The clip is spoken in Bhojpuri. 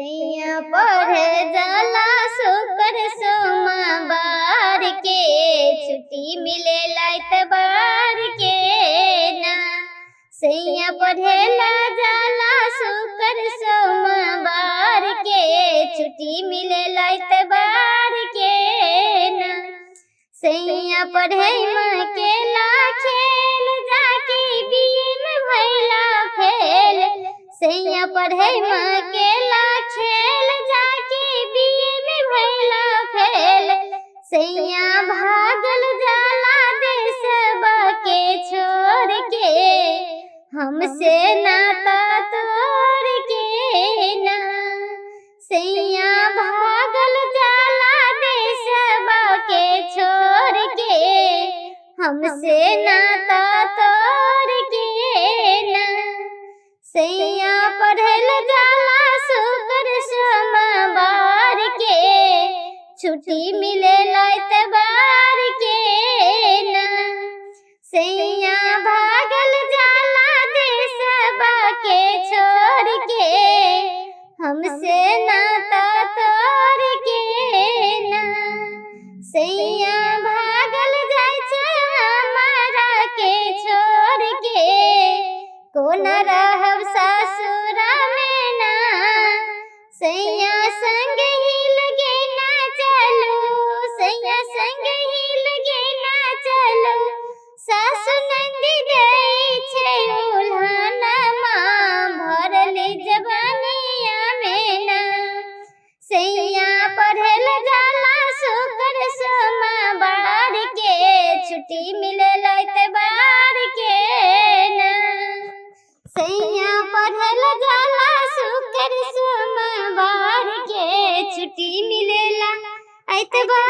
सैया पढ़े जाला शुक्र सोमवार के, छुट्टी मिलेला इतवार के ना। सैया पढ़ेला जाला शुक्र सोमवार के, छुट्टी मिलेला इतवार के ना। सैया पढ़े अकेला खेल जाके बीए में भइला फेल। सैया पढ़े अकेला खेल जाके बीए में भइला फेल। सैया भागल जाला देशवा के छोड़ के, हमसे नाता तोड़ के ना। सैया भागल जाला देशवा के छोड़ के, हमसे नाता तोड़ के ना। सैया पढ़ल जाला शुक्र सोमवार के, छुट्टी मिलेला इतवार के ना। सैया भागल जाला देशवा के छोड़ के, हमसे नाता तोड़ के ना। सैया भागल जाय छै हमारा के छोड़ के, कोन रहब ससुरा में ना। सैया संग ही लगे ना चलू, सैया संग ही लगे ना चलू। सासु नंदी दै छै उल्हनमा, भरल जवानिया में ना। सैया पढ़ल जाला शुक्र सोमवार के, छुट्टी मिलेला इतवार के ना। सैया पढ़ल जाला शुक्र सोमवार के, छुट्टी मिलेला इतवार